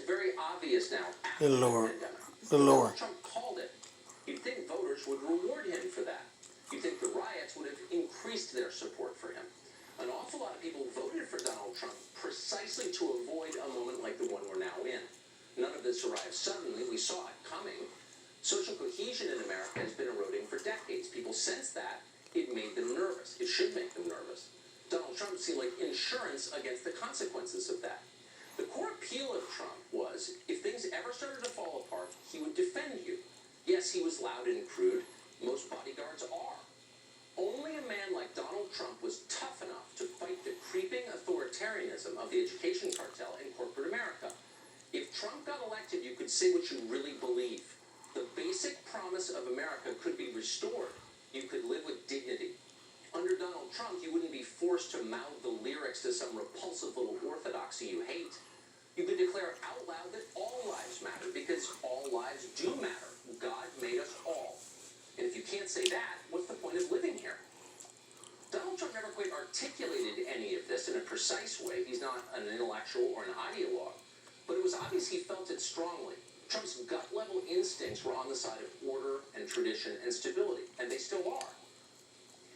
is very obvious now. The lower. The Donald lower. Trump called it. You'd think voters would reward him for that. You'd think the riots would have increased their support for him. An awful lot of people voted for Donald Trump precisely to avoid a moment like the one we're now in. None of this arrived suddenly. We saw it coming. Social cohesion in America has been eroding for decades. People sense that. It made them nervous. It should make them nervous. Donald Trump seemed like insurance against the consequences of that. The core appeal of Trump was, if things ever started to fall apart, he would defend you. Yes, he was loud and crude. Most bodyguards are. Only a man like Donald Trump was tough enough to fight the creeping authoritarianism of the education cartel in corporate America. If Trump got elected, you could say what you really believe. The basic promise of America could be restored. You could live with dignity. Under Donald Trump, you wouldn't be forced to mouth the lyrics to some repulsive little orthodoxy you hate. You could declare out loud that all lives matter, because all lives do matter. God made us all. And if you can't say that, what's the point of living here? Donald Trump never quite articulated any of this in a precise way. He's not an intellectual or an ideologue. But it was obvious he felt it strongly. Trump's gut-level instincts were on the side of order and tradition and stability, and they still are.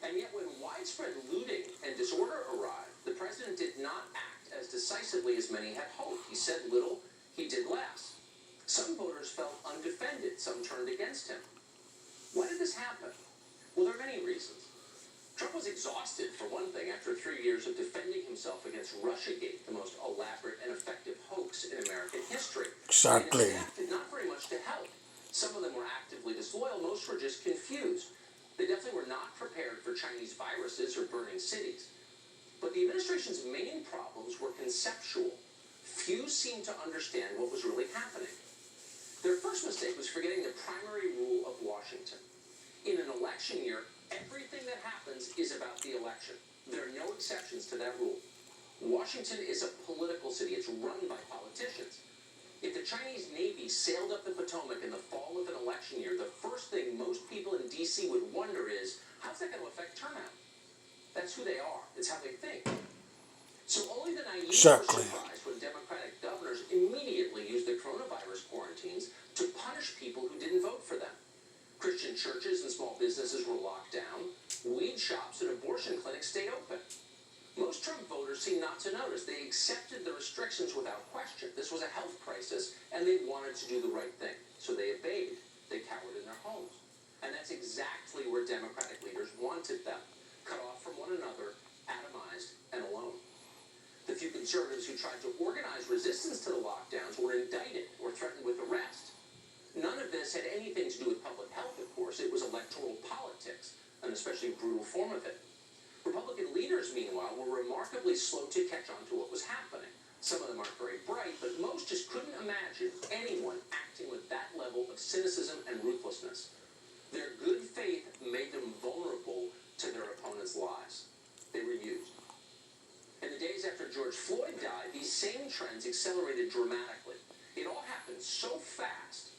And yet when widespread looting and disorder arrived, the president did not act as decisively as many had hoped. He said little, he did less. Some voters felt undefended, some turned against him. Why did this happen? Well, there are many reasons. Trump was exhausted, for one thing, after 3 years of defending himself against Russiagate, the most elaborate and effective hoax in American history. Exactly. And his staff did not very much to help. Some of them were actively disloyal, most were just confused. They definitely were not prepared for Chinese viruses or burning cities. But the administration's main problems were conceptual. Few seemed to understand what was really happening. Their first mistake was forgetting the primary rule of Washington. In an election year, everything that happens is about the election. There are no exceptions to that rule. Washington is a political city. It's run by politicians. If the Chinese Navy sailed up the Potomac in the fall of an election year, the first thing most people in D.C. would wonder is, how's that going to affect turnout? That's who they are. It's how they think. So only the naive were surprised when Democratic governors immediately used the coronavirus quarantines to punish people who didn't vote for them. Christian churches and small businesses were locked down. Weed shops and abortion clinics stayed open. Most Trump voters seemed not to notice. They accepted the restrictions without question. This was a health crisis, and they wanted to do the right thing. So they obeyed. They cowered in their homes. And that's exactly where Democratic leaders wanted them, cut off from one another, atomized, and alone. The few conservatives who tried to organize resistance to the lockdowns were indicted or threatened with arrest. None of this had anything to do with public health, of course. It was electoral politics, an especially brutal form of it. Republican leaders, meanwhile, were remarkably slow to catch on to what was happening. Some of them aren't very bright, but most just couldn't imagine anyone acting with that level of cynicism and ruthlessness. Their good faith made them vulnerable to their opponents' lies. They were used. In the days after George Floyd died, these same trends accelerated dramatically. It all happened so fast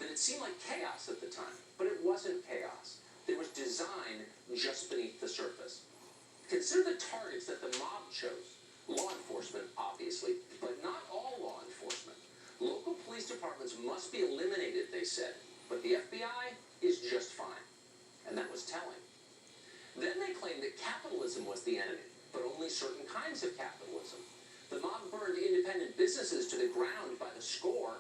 that it seemed like chaos at the time, but it wasn't chaos. There was design just beneath the surface. Consider the targets that the mob chose. Law enforcement, obviously, but not all law enforcement. Local police departments must be eliminated, they said, but the FBI is just fine. And that was telling. Then they claimed that capitalism was the enemy, but only certain kinds of capitalism. The mob burned independent businesses to the ground by the score.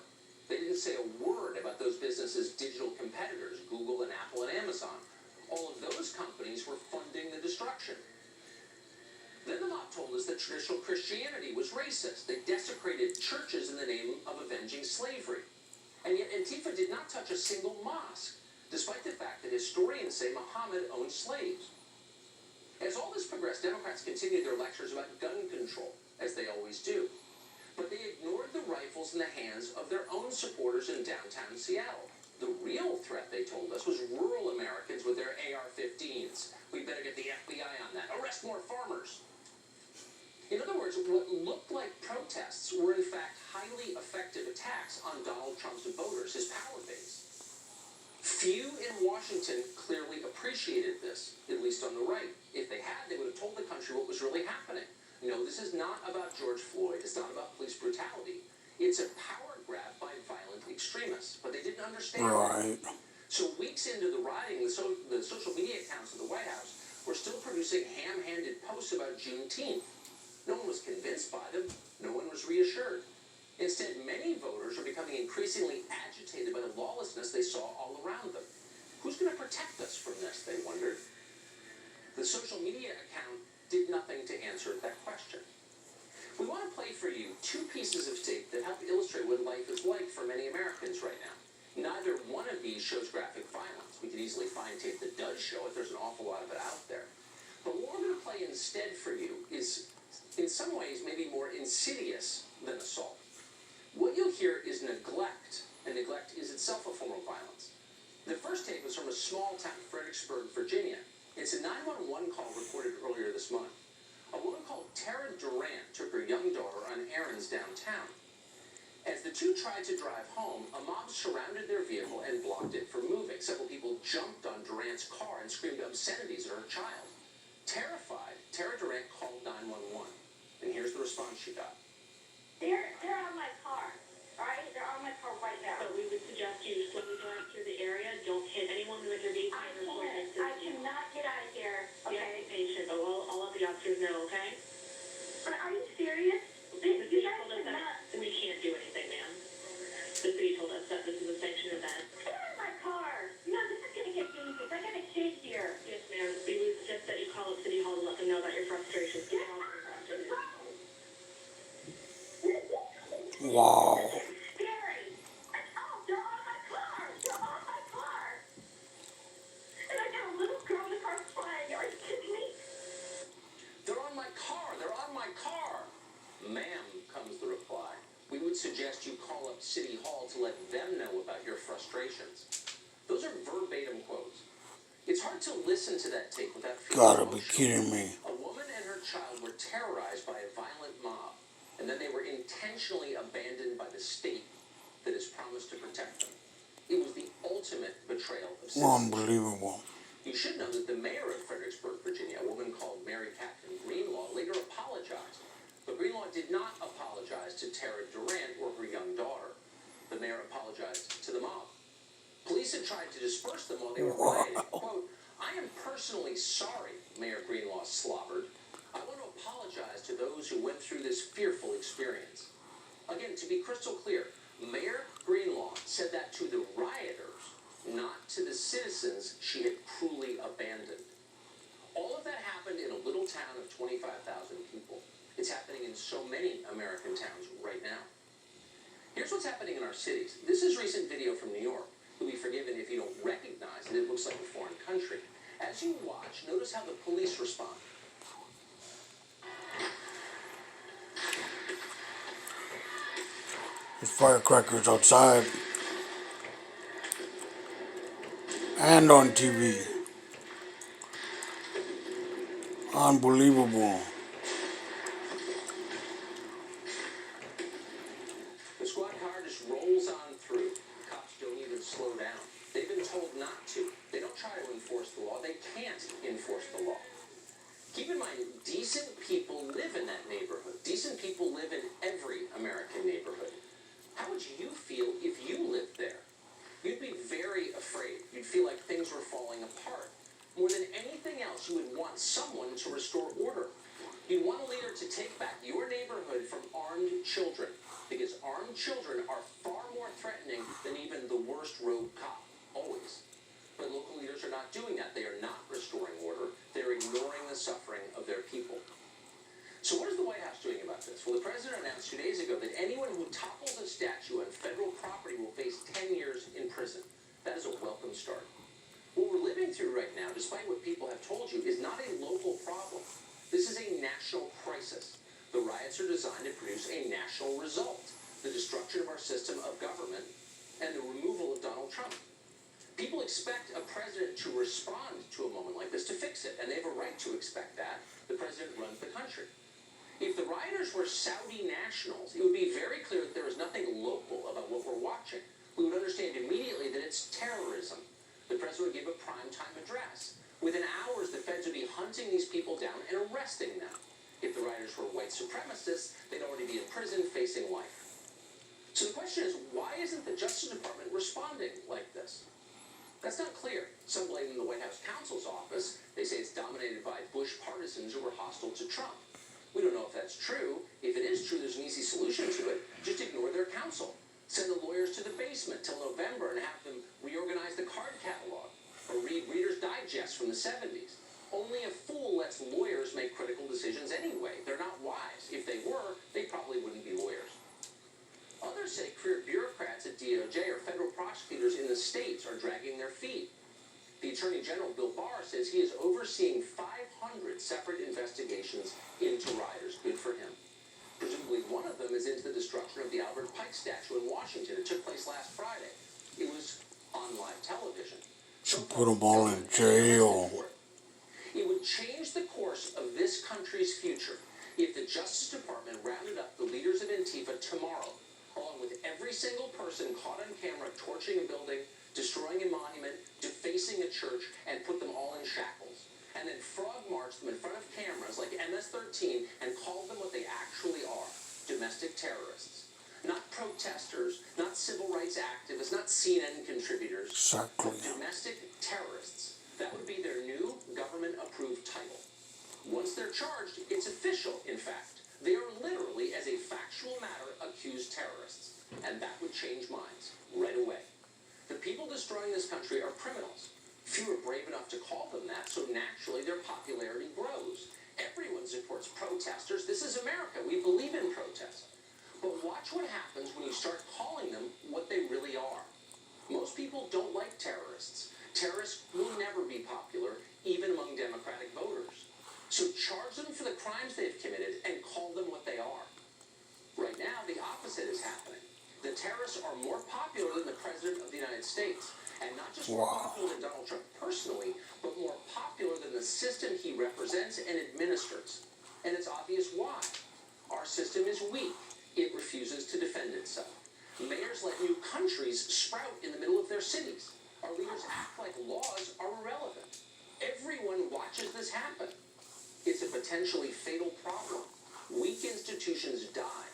They didn't say a word about those businesses' digital competitors, Google and Apple and Amazon. All of those companies were funding the destruction. Then the mob told us that traditional Christianity was racist. They desecrated churches in the name of avenging slavery. And yet Antifa did not touch a single mosque, despite the fact that historians say Muhammad owned slaves. As all this progressed, Democrats continued their lectures about gun control, as they always do. But they ignored the rifles in the hands of their own supporters in downtown Seattle. The real threat, they told us, was rural Americans with their AR-15s. We better get the FBI on that. Arrest more farmers. In other words, what looked like protests were in fact highly effective attacks on Donald Trump's voters, his power base. Few in Washington clearly appreciated this, at least on the right. If they had, they would have told the country what was really happening. No, this is not about George Floyd. It's not about police brutality. It's a power grab by violent extremists, but they didn't understand Right. that. So weeks into the rioting, the social media accounts of the White House were still producing ham-handed posts about Juneteenth. No one was convinced by them. No one was reassured. Instead, many voters are becoming increasingly agitated by the lawlessness they saw all around them. Who's going to protect us from this, they wondered. The social media account did nothing to answer that question. We want to play for you two pieces of tape that help illustrate what life is like for many Americans right now. Neither one of these shows graphic violence. We could easily find tape that does show it. There's an awful lot of it out there. But what we're going to play instead for you is, in some ways, maybe more insidious than assault. What you'll hear is neglect, and neglect is itself a form of violence. The first tape was from a small town, Fredericksburg, Virginia. It's a 911 call recorded earlier this month. A woman called Tara Durant took her young daughter on errands downtown. As the two tried to drive home, a mob surrounded their vehicle and blocked it from moving. Several people jumped on Durant's car and screamed obscenities at her child. Terrified, Tara Durant called 911. And here's the response she got. They're on my car, all right? They're on my car right now. But we would suggest you slowly drive through the area. Don't hit anyone with your vehicle. I cannot get out of here, Okay, okay? be patient, but we'll let the officers know, okay? But are you serious? The You city guys told us cannot. that we can't do anything, ma'am. The city told us that this is a sanctioned event. Get out of my car. You know, this is going to get dangerous. I got to chase here. Yes, ma'am. We would suggest that you call up City Hall to let them know about your frustrations. Get out of my car. Wow. Scary. Oh, they're on my car. They're on my car. And I got a little girl in the car crying. Are you kidding me? They're on my car! They're on my car! Ma'am, comes the reply. We would suggest you call up City Hall to let them know about your frustrations. Those are verbatim quotes. It's hard to listen to that tape without feeling Gotta be emotional. kidding me. A woman and her child were terrorized by a violent mob, and then they were intentionally abandoned by the state that has promised to protect them. It was the ultimate betrayal of citizenship. Unbelievable. You should know that the mayor of Fredericksburg, Virginia, a woman called Mary Catherine Greenlaw, later apologized. But Greenlaw did not apologize to Tara Durant or her young daughter. The mayor apologized to the mob. Police had tried to disperse them while they were rioting. Quote, I am personally sorry, Mayor Greenlaw slobbered. I want to apologize to those who went through this fearful experience. Again, to be crystal clear, Mayor Greenlaw said that to the rioters, not to the citizens she had cruelly abandoned. All of that happened in a little town of 25,000 people. It's happening in so many American towns right now. Here's what's happening in our cities. This is recent video from New York. You'll be forgiven if you don't recognize it. It looks like a foreign country. As you watch, notice how the police respond. There's firecrackers outside. And on TV. Unbelievable. The squad car just rolls on through. Cops don't even slow down. They've been told not to. They don't try to enforce the law. They can't enforce the law. Keep in mind, decent people live in that neighborhood. Decent people live in every American neighborhood. How would you feel if you lived there? You'd be very afraid. You'd feel like things were falling apart. More than anything else, you would want someone to restore order. You'd want a leader to take back your neighborhood from armed children, because armed children are far more threatening than even the worst rogue cop, always. But local leaders are not doing that. They are not restoring order. They're ignoring the suffering of their people. So what is the White House doing about this? Well, the president announced 2 days ago that anyone who topples a statue on federal property will face 10 years in prison. That is a welcome start. What we're living through right now, despite what people have told you, is not a local problem. This is a national crisis. The riots are designed to produce a national result: the destruction of our system of government and the removal of Donald Trump. People expect a president to respond to a moment like this, to fix it, and they have a right to expect that. The president runs the country. If the rioters were Saudi nationals, it would be very clear that there is nothing local about what we're watching. We would understand immediately that it's terrorism. The president would give a primetime address. Within hours, the feds would be hunting these people down and arresting them. If the rioters were white supremacists, they'd already be in prison facing life. So the question is, why isn't the Justice Department responding like this? That's not clear. Some blame the White House counsel's office. They say it's dominated by Bush partisans who were hostile to Trump. We don't know if that's true. If it is true, there's an easy solution to it. Just ignore their counsel. Send the lawyers to the basement till November and have them reorganize the card catalog or read Reader's Digest from the 70s. Only a fool lets lawyers make critical decisions anyway. They're not wise. If they were, they probably wouldn't be lawyers. Others say career bureaucrats at DOJ or federal prosecutors in the states are dragging their feet. The Attorney General, Bill Barr, says he is overseeing 500 separate investigations into rioters. Good for him. Presumably one of them is into the destruction of the Albert Pike statue in Washington. It took place last Friday. It was on live television. Should put them all in jail. It would change the course of this country's future if the Justice Department rounded up the leaders of Antifa tomorrow, along with every single person caught on camera torching a building, destroying a monument, defacing a church, and put them all in shackles. And then frog marched them in front of cameras like MS-13 and called them what they actually are, domestic terrorists. Not protesters, not civil rights activists, not CNN contributors. Exactly. Domestic terrorists. That would be their new government-approved title. Once they're charged, it's official, in fact. They are literally, as a factual matter, accused terrorists. And that would change minds right away. The people destroying this country are criminals. Few are brave enough to call them that, so naturally their popularity grows. Everyone supports protesters. This is America. We believe in protest. But watch what happens when you start calling them what they really are. Most people don't like terrorists. Terrorists will never be popular, even among Democratic voters. So charge them for the crimes they've committed and call them what they are. Right now, the opposite is happening. The terrorists are more popular than the President of the United States. And not just more popular than Donald Trump personally, but more popular than the system he represents and administers. And it's obvious why. Our system is weak. It refuses to defend itself. Mayors let new countries sprout in the middle of their cities. Our leaders act like laws are irrelevant. Everyone watches this happen. It's a potentially fatal problem. Weak institutions die.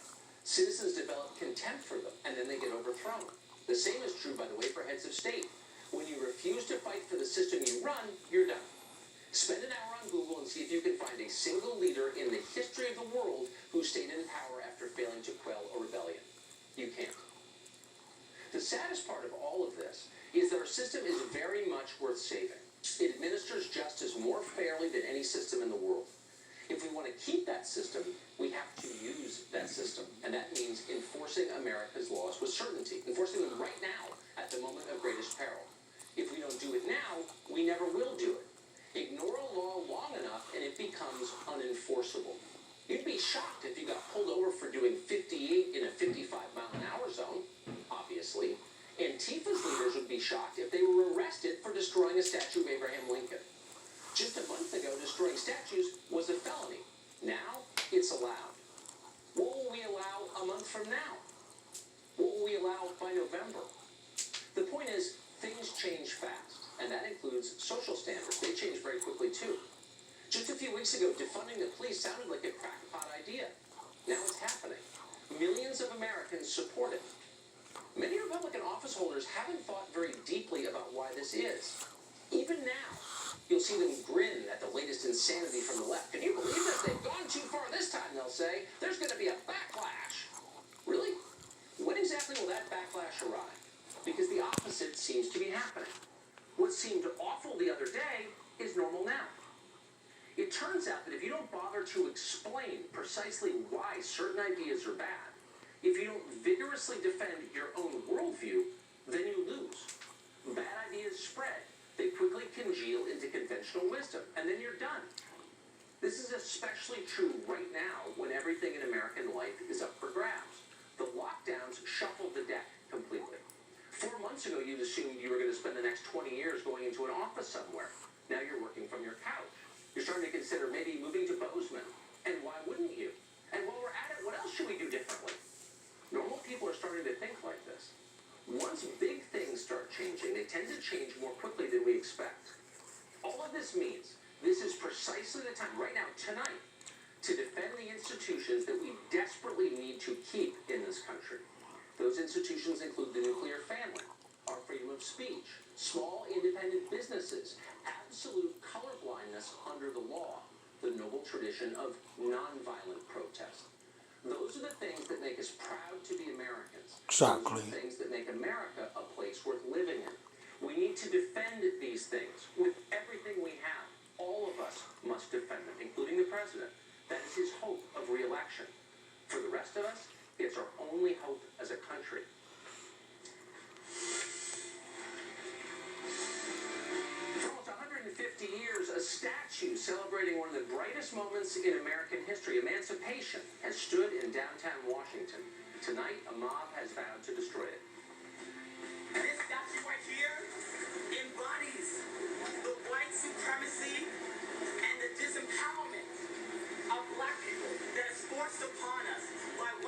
Citizens develop contempt for them, and then they get overthrown. The same is true, by the way, for heads of state. When you refuse to fight for the system you run, you're done. Spend an hour on Google and see if you can find a single leader in the history of the world who stayed in power after failing to quell a rebellion. You can't. The saddest part of all of this is that our system is very much worth saving. It administers justice more fairly than any system in the world. If we want to keep that system, we have to use that system. And that means enforcing America's laws with certainty. Enforcing them right now at the moment of greatest peril. If we don't do it now, we never will do it. Ignore a law long enough and it becomes unenforceable. You'd be shocked if you got pulled over for doing 58 in a 55-mile-an-hour zone, obviously. Antifa's leaders would be shocked if they were arrested for destroying a statue of Abraham Lincoln. Just a month ago, destroying statues was a felony. Now, it's allowed. What will we allow a month from now? What will we allow by November? The point is, things change fast, and that includes social standards. They change very quickly, too. Just a few weeks ago, defunding the police sounded like a crackpot idea. Now it's happening. Millions of Americans support it. Many Republican office holders haven't thought very deeply about why this is. Even now, you'll see them grin at the latest insanity from the left. Can you believe this? They've gone too far this time, they'll say. There's going to be a backlash. Really? When exactly will that backlash arrive? Because the opposite seems to be happening. What seemed awful the other day is normal now. It turns out that if you don't bother to explain precisely why certain ideas are bad, if you don't vigorously defend your own worldview, then you lose. Bad ideas spread. They quickly congeal into conventional wisdom, and then you're done. This is especially true right now when everything in American life is up for grabs. The lockdowns shuffled the deck completely. 4 months ago, you'd assumed you were going to spend the next 20 years going into an office somewhere. Now you're working from your couch. You're starting to consider maybe moving to Bozeman. And why wouldn't you? And while we're at it, what else should we do differently? Normal people are starting to think like this. Once big things start changing, they tend to change more quickly than we expect. All of this means this is precisely the time, right now, tonight, to defend the institutions that we desperately need to keep in this country. Those Those institutions include the nuclear family, our freedom of speech, small independent businesses, absolute colorblindness under the law, the noble tradition of nonviolent protest. Those are the things that make us proud to be Americans. Exactly. Those are the things that make America a place worth living in. We need to defend these things with everything we have. All of us must defend them, including the president. That is his hope of re-election. For the rest of us, it's our only hope as a country. For almost 150 years, a statue celebrating one of the brightest moments in American history, emancipation, has stood in downtown Washington. Tonight, a mob has vowed to destroy it. This statue right here embodies the white supremacy and the disempowerment of black people that is forced upon